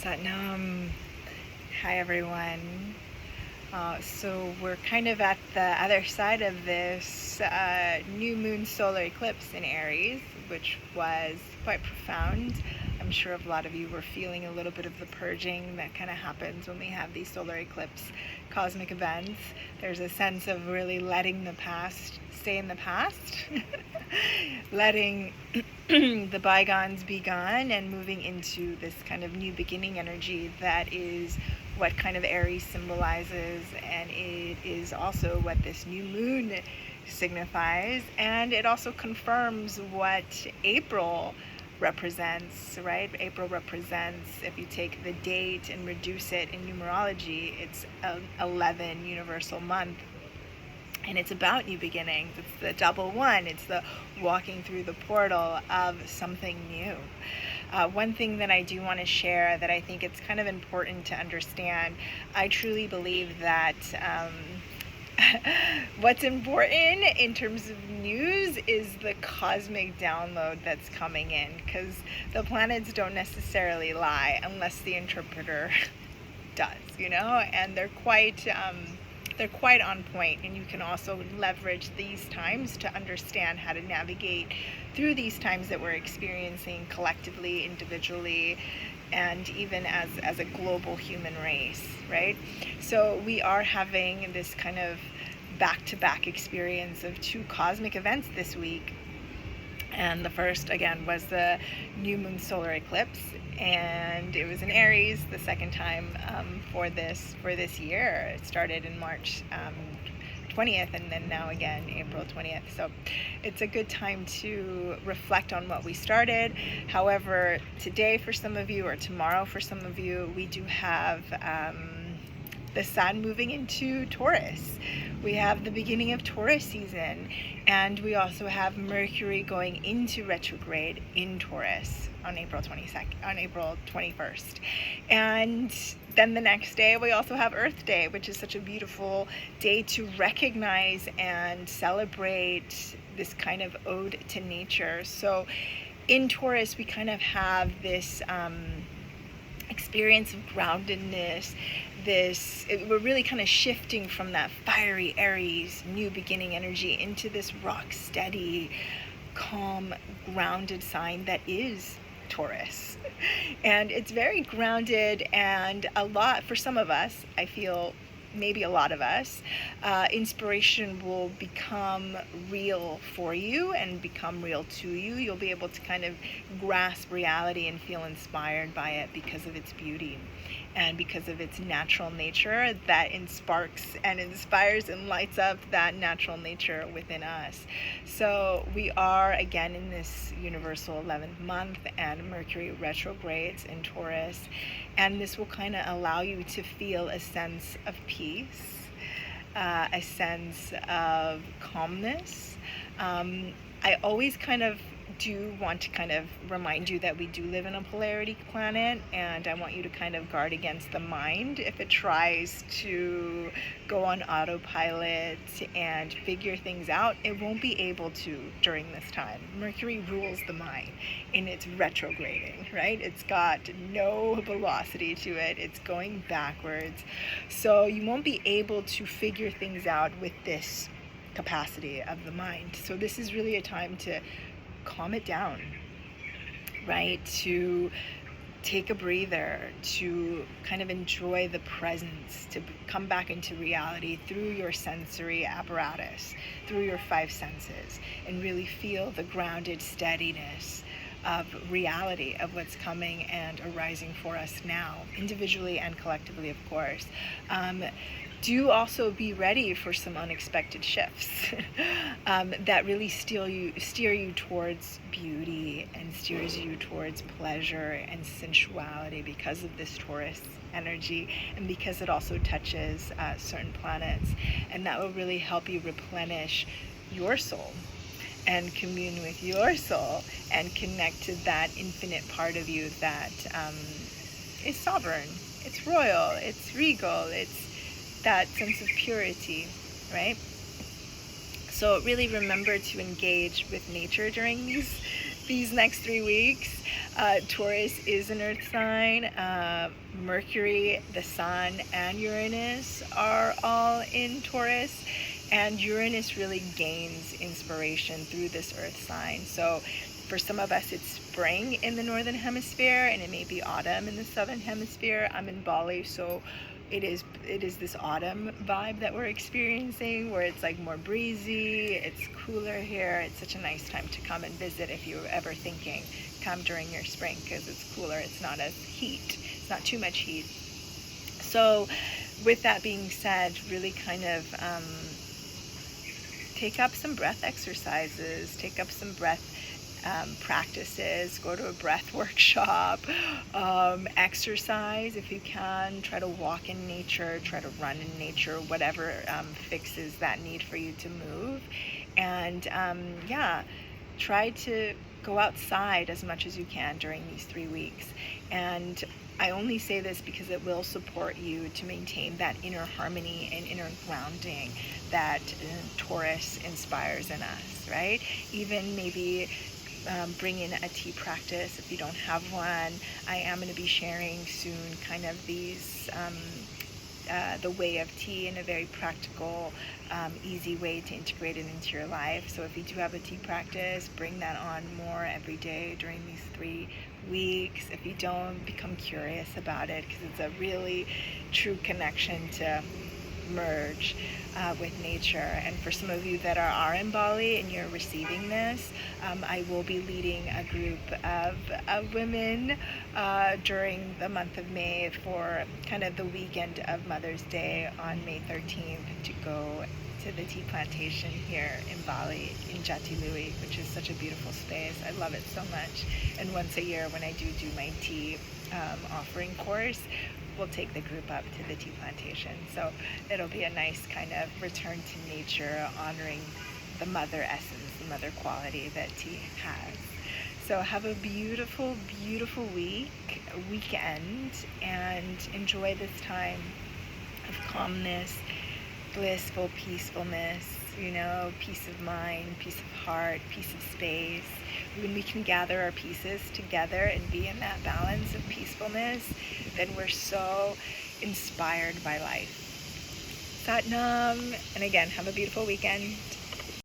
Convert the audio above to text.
Satnam. Hi everyone. So we're kind of at the other side of this new moon solar eclipse in Aries, which was quite profound. I'm sure a lot of you were feeling a little bit of the purging that kind of happens when we have these solar eclipse cosmic events. There's a sense of really letting the past stay in the past, letting the bygones be gone, and moving into this kind of new beginning energy that is what kind of Aries symbolizes, and it is also what this new moon signifies, and it also confirms what April represents, right? April represents, if you take the date and reduce it in numerology, it's 11 universal month. And it's about new beginnings. It's the double one. It's the walking through the portal of something new. One thing that I do want to share that I think it's kind of important to understand, I truly believe that what's important in terms of news is the cosmic download that's coming in, because the planets don't necessarily lie unless the interpreter does, and they're quite on point, and you can also leverage these times to understand how to navigate through these times that we're experiencing collectively, individually, and even as a global human race, right? So we are having this kind of back-to-back experience of two cosmic events this week. And the first, again, was the new moon solar eclipse, and it was in Aries the second time for this year. It started in March 20th, and then now again April 20th. So it's a good time to reflect on what we started. However, today for some of you, or tomorrow for some of you, we do have the sun moving into Taurus. We have the beginning of Taurus season, and we also have Mercury going into retrograde in Taurus on April 21st. And then the next day we also have Earth Day, which is such a beautiful day to recognize and celebrate this kind of ode to nature. So in Taurus we kind of have this experience of groundedness. We're really kind of shifting from that fiery Aries new beginning energy into this rock steady, calm, grounded sign that is Taurus. And it's very grounded, and a lot, for some of us, I feel, maybe a lot of us, inspiration will become real for you and become real to you. You'll be able to kind of grasp reality and feel inspired by it because of its beauty and because of its natural nature that sparks and inspires and lights up that natural nature within us. So we are again in this universal 11th month, and Mercury retrogrades in Taurus, and this will kind of allow you to feel a sense of peace, a sense of calmness. I always kind of do want to kind of remind you that we do live in a polarity planet, and I want you to kind of guard against the mind if it tries to go on autopilot and figure things out. It won't be able to during this time. Mercury rules the mind, and it's retrograding, right? It's got no velocity to it. It's going backwards. So you won't be able to figure things out with this capacity of the mind. So this is really a time to calm it down, right? To take a breather, to kind of enjoy the presence, to come back into reality through your sensory apparatus, through your five senses, and really feel the grounded steadiness of reality of what's coming and arising for us now, individually and collectively, of course. Do also be ready for some unexpected shifts that really steer you towards beauty and steers you towards pleasure and sensuality because of this Taurus energy, and because it also touches certain planets, and that will really help you replenish your soul and commune with your soul and connect to that infinite part of you that is sovereign, it's royal, it's regal, it's that sense of purity, right? So really remember to engage with nature during these next 3 weeks. Taurus is an earth sign. Mercury, the sun, and Uranus are all in Taurus. And Uranus really gains inspiration through this earth sign. So for some of us, it's spring in the northern hemisphere, and it may be autumn in the southern hemisphere. I'm in Bali, so it is this autumn vibe that we're experiencing, where it's like more breezy, it's cooler here. It's such a nice time to come and visit. If you're ever thinking, come during your spring, because it's cooler, it's not as heat, it's not too much heat. So with that being said, really kind of take up some breath exercises, take up some breath practices, go to a breath workshop, exercise if you can, try to walk in nature, try to run in nature, whatever fixes that need for you to move. And try to go outside as much as you can during these 3 weeks. And I only say this because it will support you to maintain that inner harmony and inner grounding that Taurus inspires in us, right? Even maybe bring in a tea practice if you don't have one. I am going to be sharing soon kind of these the way of tea in a very practical, easy way to integrate it into your life. So if you do have a tea practice, bring that on more every day during these 3 weeks. If you don't, become curious about it, because it's a really true connection to merge with nature. And for some of you that are in Bali and you're receiving this, I will be leading a group of women during the month of May for kind of the weekend of Mother's Day on May 13th to go to the tea plantation here in Bali, in Jatilui, which is such a beautiful space. I love it so much. And once a year when I do my tea offering course, we'll take the group up to the tea plantation. So it'll be a nice kind of return to nature, honoring the mother essence, the mother quality that tea has. So have a beautiful, beautiful weekend, and enjoy this time of calmness, blissful peacefulness, peace of mind, peace of heart, peace of space. When we can gather our pieces together and be in that balance of peacefulness, then we're so inspired by life. Sat Nam, and again, have a beautiful weekend.